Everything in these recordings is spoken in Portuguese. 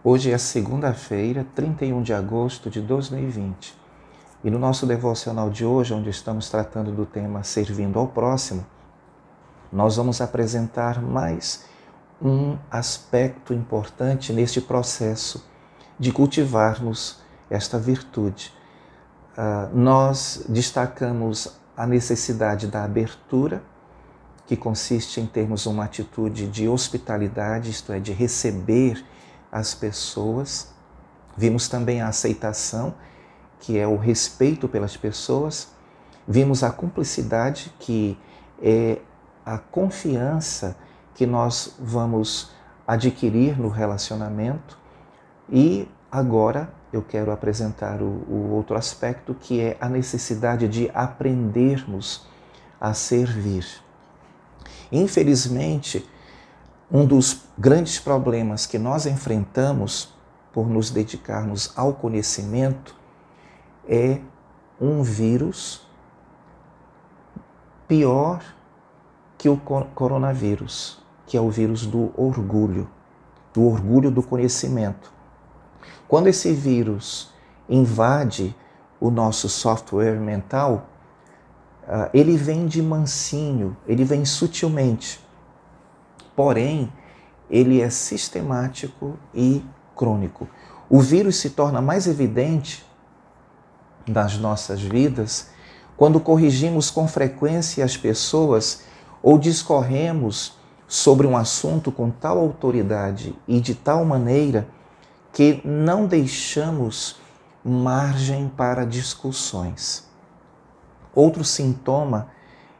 Hoje é segunda-feira, 31 de agosto de 2020. E no nosso devocional de hoje, onde estamos tratando do tema Servindo ao Próximo, nós vamos apresentar mais um aspecto importante neste processo de cultivarmos esta virtude. Nós destacamos a necessidade da abertura, que consiste em termos uma atitude de hospitalidade, isto é, de receber as pessoas. Vimos também a aceitação, que é o respeito pelas pessoas. Vimos a cumplicidade, que é a confiança que nós vamos adquirir no relacionamento. E agora eu quero apresentar o outro aspecto, que é a necessidade de aprendermos a servir. Infelizmente, um dos grandes problemas que nós enfrentamos por nos dedicarmos ao conhecimento é um vírus pior que o coronavírus, que é o vírus do orgulho do conhecimento. Quando esse vírus invade o nosso software mental, ele vem de mansinho, ele vem sutilmente. Porém, ele é sistemático e crônico. O vírus se torna mais evidente nas nossas vidas quando corrigimos com frequência as pessoas ou discorremos sobre um assunto com tal autoridade e de tal maneira que não deixamos margem para discussões. Outro sintoma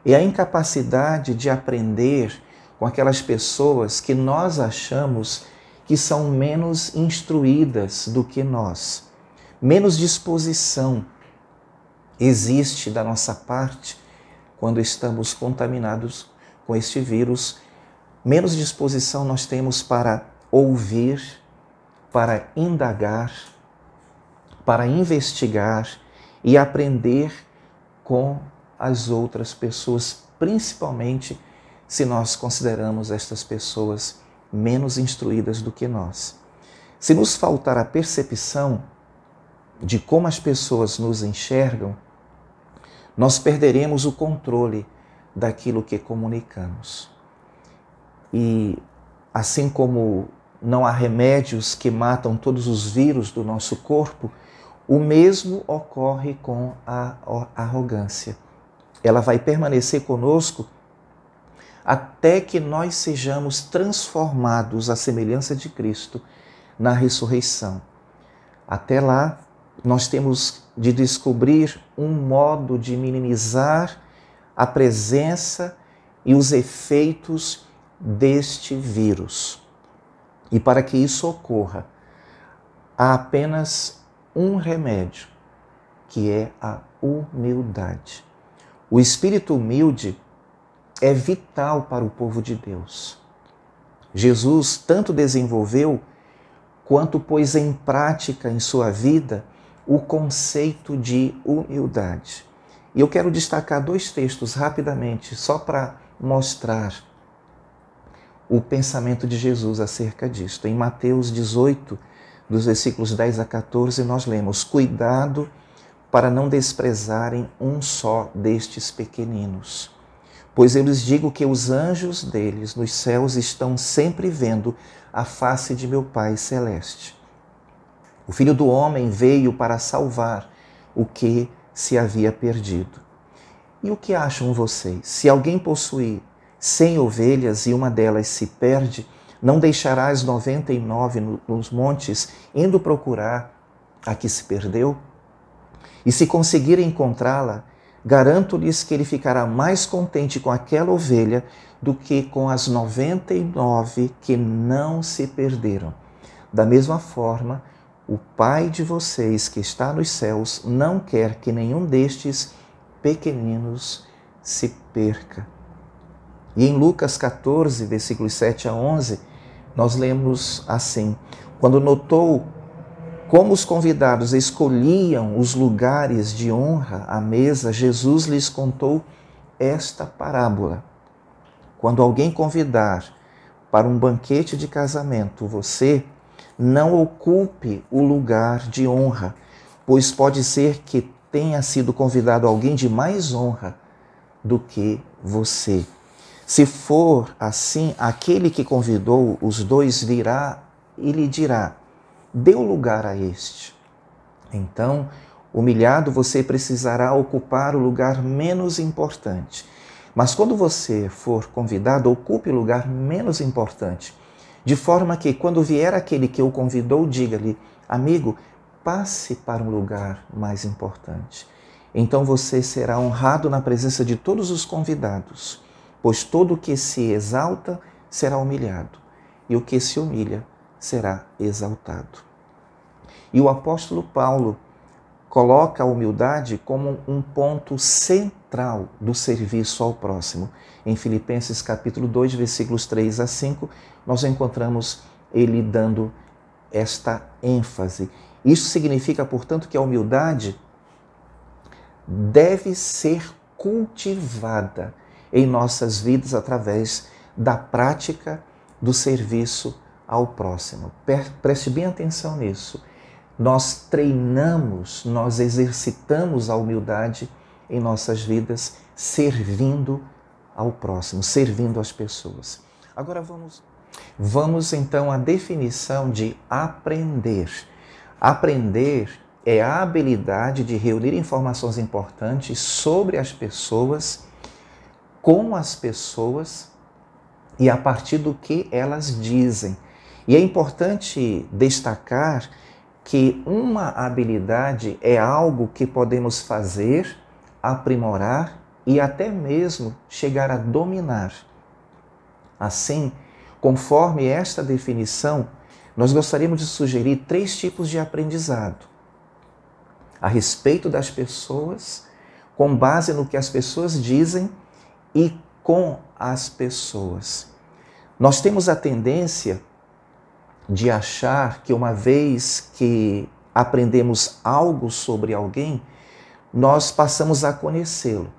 é a incapacidade de aprender com aquelas pessoas que nós achamos que são menos instruídas do que nós. Menos disposição existe da nossa parte quando estamos contaminados com este vírus. Menos disposição nós temos para ouvir, para indagar, para investigar e aprender com as outras pessoas, principalmente se nós consideramos estas pessoas menos instruídas do que nós. Se nos faltar a percepção de como as pessoas nos enxergam, nós perderemos o controle daquilo que comunicamos. E assim como não há remédios que matam todos os vírus do nosso corpo, o mesmo ocorre com a arrogância. Ela vai permanecer conosco até que nós sejamos transformados à semelhança de Cristo na ressurreição. Até lá, nós temos de descobrir um modo de minimizar a presença e os efeitos deste vírus. E para que isso ocorra, há apenas um remédio, que é a humildade. O espírito humilde é vital para o povo de Deus. Jesus tanto desenvolveu quanto pôs em prática em sua vida o conceito de humildade. E eu quero destacar dois textos rapidamente, só para mostrar o pensamento de Jesus acerca disto. Em Mateus 18, dos versículos 10 a 14, nós lemos: cuidado para não desprezarem um só destes pequeninos, pois eu lhes digo que os anjos deles nos céus estão sempre vendo a face de meu Pai celeste. O Filho do Homem veio para salvar o que se havia perdido. E o que acham vocês? Se alguém possuir 100 ovelhas e uma delas se perde, não deixará as 99 nos montes, indo procurar a que se perdeu? E se conseguir encontrá-la, garanto-lhes que ele ficará mais contente com aquela ovelha do que com as 99 que não se perderam. Da mesma forma, o Pai de vocês que está nos céus não quer que nenhum destes pequeninos se perca. E em Lucas 14, versículos 7 a 11, nós lemos assim: quando notou como os convidados escolhiam os lugares de honra à mesa, Jesus lhes contou esta parábola. Quando alguém convidar para um banquete de casamento você, Não ocupe o lugar de honra, pois pode ser que tenha sido convidado alguém de mais honra do que você. Se for assim, aquele que convidou os dois virá e lhe dirá: dê o lugar a este. Então, humilhado, você precisará ocupar o lugar menos importante. Mas quando você for convidado, ocupe o lugar menos importante, de forma que quando vier aquele que o convidou, diga-lhe: amigo, passe para um lugar mais importante. Então você será honrado na presença de todos os convidados, pois todo o que se exalta será humilhado, e o que se humilha será exaltado. E o apóstolo Paulo coloca a humildade como um ponto central do serviço ao próximo. Em Filipenses capítulo 2, versículos 3 a 5, nós encontramos ele dando esta ênfase. Isso significa, portanto, que a humildade deve ser cultivada em nossas vidas através da prática do serviço ao próximo. Preste bem atenção nisso. Nós treinamos, nós exercitamos a humildade em nossas vidas, servindo ao próximo, servindo as pessoas. Agora vamos então à definição de aprender. Aprender é a habilidade de reunir informações importantes sobre as pessoas, com as pessoas e a partir do que elas dizem. E é importante destacar que uma habilidade é algo que podemos fazer, aprimorar e até mesmo chegar a dominar. Assim, conforme esta definição, nós gostaríamos de sugerir 3 tipos de aprendizado: a respeito das pessoas, com base no que as pessoas dizem e com as pessoas. Nós temos a tendência de achar que uma vez que aprendemos algo sobre alguém, nós passamos a conhecê-lo.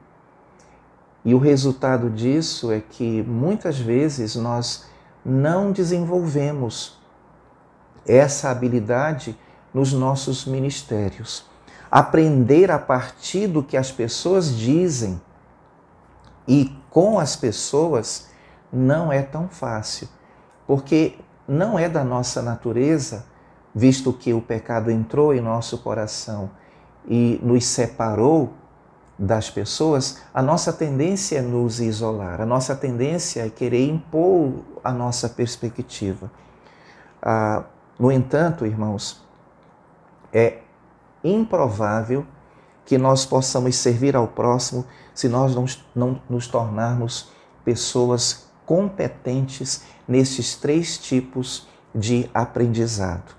E o resultado disso é que muitas vezes nós não desenvolvemos essa habilidade nos nossos ministérios. Aprender a partir do que as pessoas dizem e com as pessoas não é tão fácil, porque não é da nossa natureza, visto que o pecado entrou em nosso coração e nos separou das pessoas, a nossa tendência é nos isolar, a nossa tendência é querer impor a nossa perspectiva. No entanto, irmãos, é improvável que nós possamos servir ao próximo se nós não nos tornarmos pessoas competentes nesses 3 tipos de aprendizado.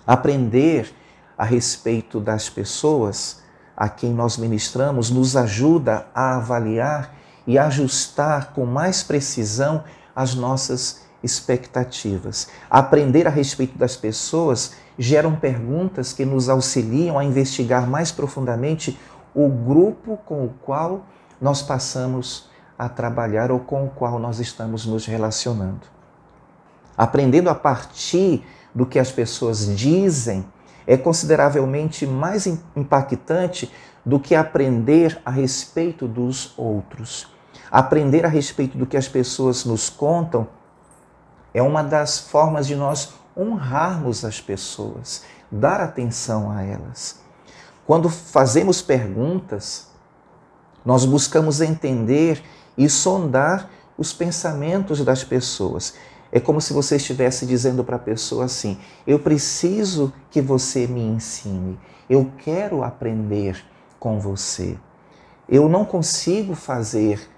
Aprender a respeito das pessoas a quem nós ministramos nos ajuda a avaliar e ajustar com mais precisão as nossas expectativas. Aprender a respeito das pessoas geram perguntas que nos auxiliam a investigar mais profundamente o grupo com o qual nós passamos a trabalhar ou com o qual nós estamos nos relacionando. Aprendendo a partir do que as pessoas dizem é consideravelmente mais impactante do que aprender a respeito dos outros. Aprender a respeito do que as pessoas nos contam é uma das formas de nós honrarmos as pessoas, dar atenção a elas. Quando fazemos perguntas, nós buscamos entender e sondar os pensamentos das pessoas. É como se você estivesse dizendo para a pessoa assim: eu preciso que você me ensine, eu quero aprender com você. Eu não consigo fazer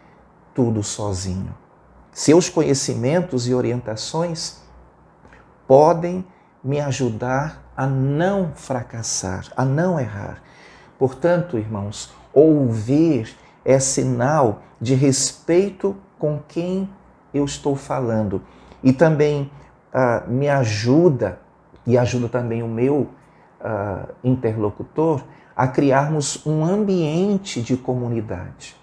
tudo sozinho. Seus conhecimentos e orientações podem me ajudar a não fracassar, a não errar. Portanto, irmãos, ouvir é sinal de respeito com quem eu estou falando. E também me ajuda, e ajuda também o meu interlocutor, a criarmos um ambiente de comunidade.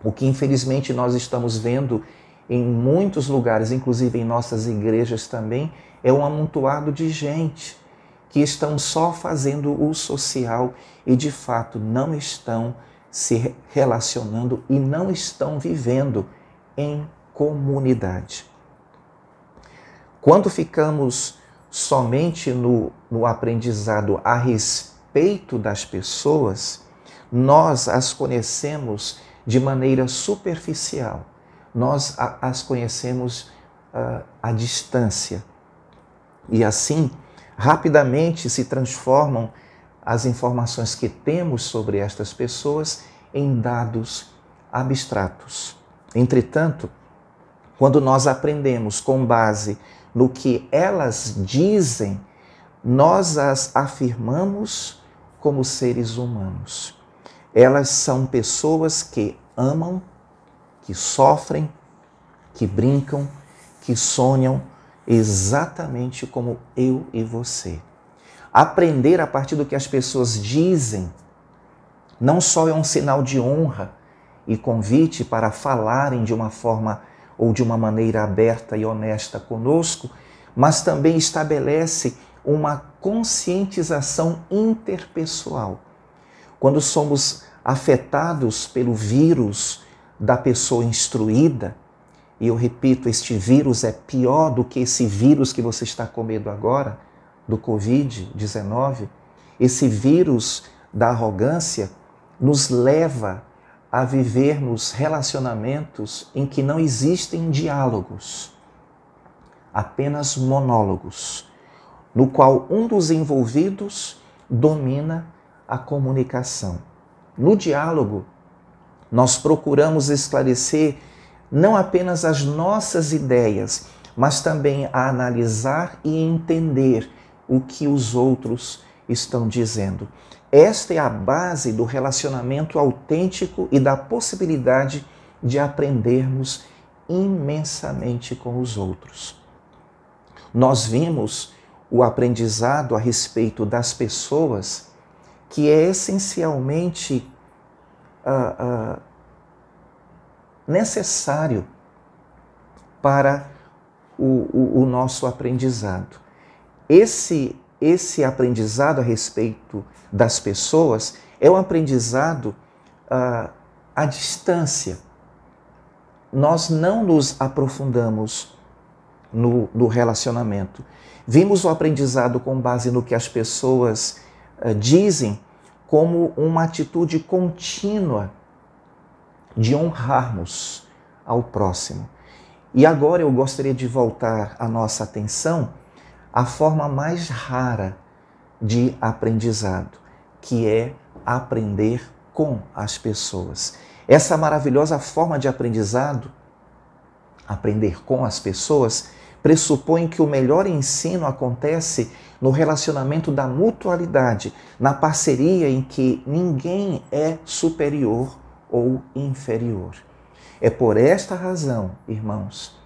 O que infelizmente nós estamos vendo em muitos lugares, inclusive em nossas igrejas também, é um amontoado de gente que estão só fazendo o social e de fato não estão se relacionando e não estão vivendo em comunidade. Quando ficamos somente no aprendizado a respeito das pessoas, nós as conhecemos de maneira superficial. Nós as conhecemos à distância. E assim, rapidamente se transformam as informações que temos sobre estas pessoas em dados abstratos. Entretanto, quando nós aprendemos com base no que elas dizem, nós as afirmamos como seres humanos. Elas são pessoas que amam, que sofrem, que brincam, que sonham, exatamente como eu e você. Aprender a partir do que as pessoas dizem não só é um sinal de honra e convite para falarem de uma forma ou de uma maneira aberta e honesta conosco, mas também estabelece uma conscientização interpessoal. Quando somos afetados pelo vírus da pessoa instruída, e eu repito, este vírus é pior do que esse vírus que você está com medo agora, do Covid-19, esse vírus da arrogância nos leva a vivermos relacionamentos em que não existem diálogos, apenas monólogos, no qual um dos envolvidos domina a comunicação. No diálogo, nós procuramos esclarecer não apenas as nossas ideias, mas também a analisar e entender o que os outros estão dizendo. Esta é a base do relacionamento autêntico e da possibilidade de aprendermos imensamente com os outros. Nós vimos o aprendizado a respeito das pessoas, que é essencialmente necessário para o nosso aprendizado. Esse aprendizado a respeito das pessoas é um aprendizado à distância. Nós não nos aprofundamos no relacionamento. Vimos o aprendizado com base no que as pessoas dizem como uma atitude contínua de honrarmos ao próximo. E agora eu gostaria de voltar a nossa atenção à forma mais rara de aprendizado, que é aprender com as pessoas. Essa maravilhosa forma de aprendizado, aprender com as pessoas, pressupõe que o melhor ensino acontece no relacionamento da mutualidade, na parceria em que ninguém é superior ou inferior. É por esta razão, irmãos,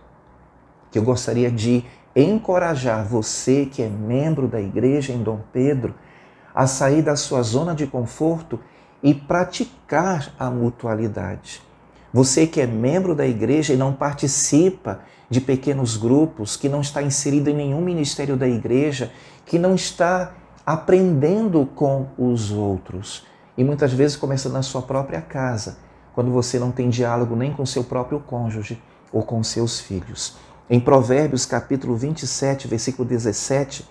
que eu gostaria de encorajar você que é membro da igreja em Dom Pedro a sair da sua zona de conforto e praticar a mutualidade. Você que é membro da igreja e não participa de pequenos grupos, que não está inserido em nenhum ministério da igreja, que não está aprendendo com os outros. E muitas vezes começa na sua própria casa, quando você não tem diálogo nem com seu próprio cônjuge ou com seus filhos. Em Provérbios capítulo 27, versículo 17,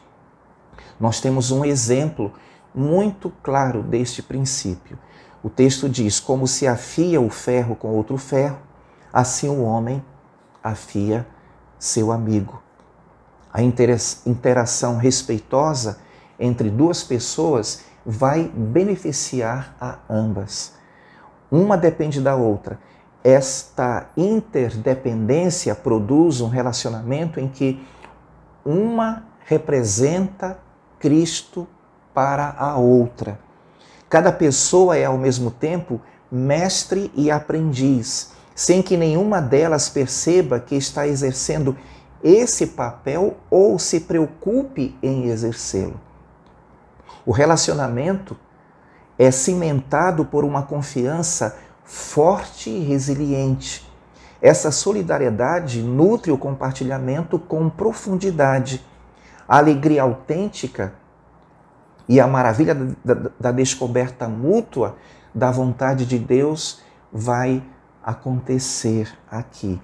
nós temos um exemplo muito claro deste princípio. O texto diz: como se afia o ferro com outro ferro, assim o homem afia seu amigo. A interação respeitosa entre duas pessoas vai beneficiar a ambas. Uma depende da outra. Esta interdependência produz um relacionamento em que uma representa Cristo para a outra. Cada pessoa é ao mesmo tempo mestre e aprendiz, sem que nenhuma delas perceba que está exercendo esse papel ou se preocupe em exercê-lo. O relacionamento é cimentado por uma confiança forte e resiliente. Essa solidariedade nutre o compartilhamento com profundidade. A alegria autêntica e a maravilha da descoberta mútua da vontade de Deus vai acontecer aqui.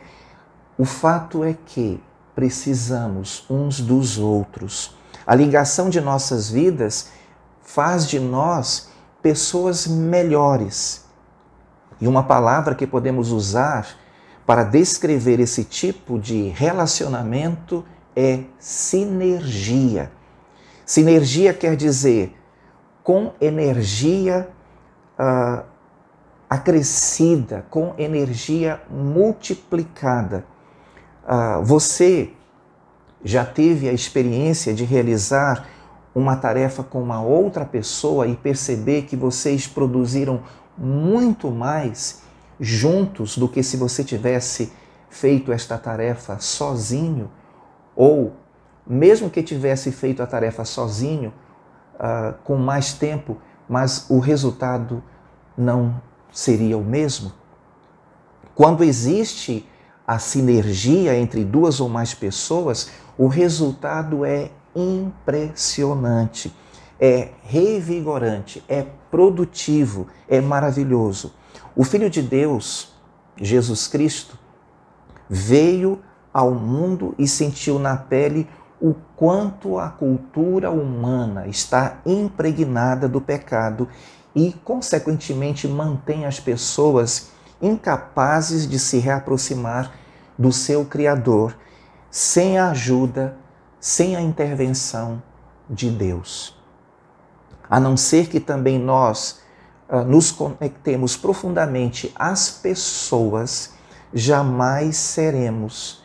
O fato é que precisamos uns dos outros. A ligação de nossas vidas faz de nós pessoas melhores. E uma palavra que podemos usar para descrever esse tipo de relacionamento é sinergia. Sinergia quer dizer com energia acrescida, com energia multiplicada. Você já teve a experiência de realizar uma tarefa com uma outra pessoa e perceber que vocês produziram muito mais juntos do que se você tivesse feito esta tarefa sozinho? Ou, mesmo que tivesse feito a tarefa sozinho, com mais tempo, mas o resultado não seria o mesmo? Quando existe a sinergia entre duas ou mais pessoas, o resultado é impressionante, é revigorante, é produtivo, é maravilhoso. O Filho de Deus, Jesus Cristo, veio ao mundo e sentiu na pele o quanto a cultura humana está impregnada do pecado e, consequentemente, mantém as pessoas incapazes de se reaproximar do seu Criador sem a ajuda, sem a intervenção de Deus. A não ser que também nós nos conectemos profundamente às pessoas, jamais seremos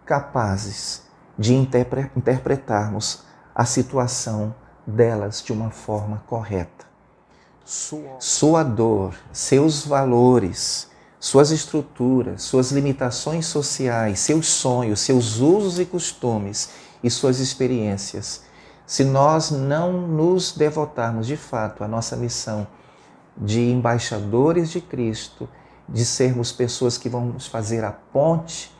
capazes de interpretarmos a situação delas de uma forma correta. Sua dor, seus valores, suas estruturas, suas limitações sociais, seus sonhos, seus usos e costumes e suas experiências. Se nós não nos devotarmos de fato à nossa missão de embaixadores de Cristo, de sermos pessoas que vamos fazer a ponte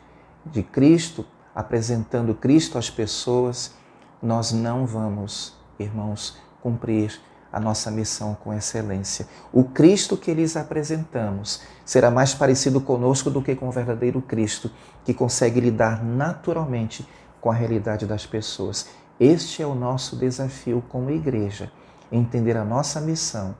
de Cristo, apresentando Cristo às pessoas, nós não vamos, irmãos, cumprir a nossa missão com excelência. O Cristo que lhes apresentamos será mais parecido conosco do que com o verdadeiro Cristo, que consegue lidar naturalmente com a realidade das pessoas. Este é o nosso desafio como igreja, entender a nossa missão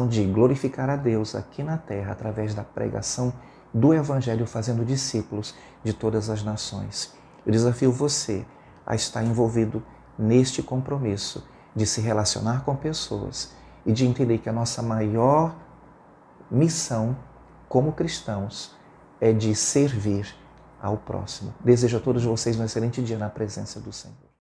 de glorificar a Deus aqui na terra através da pregação do Evangelho, fazendo discípulos de todas as nações. Eu desafio você a estar envolvido neste compromisso de se relacionar com pessoas e de entender que a nossa maior missão como cristãos é de servir ao próximo. Desejo a todos vocês um excelente dia na presença do Senhor.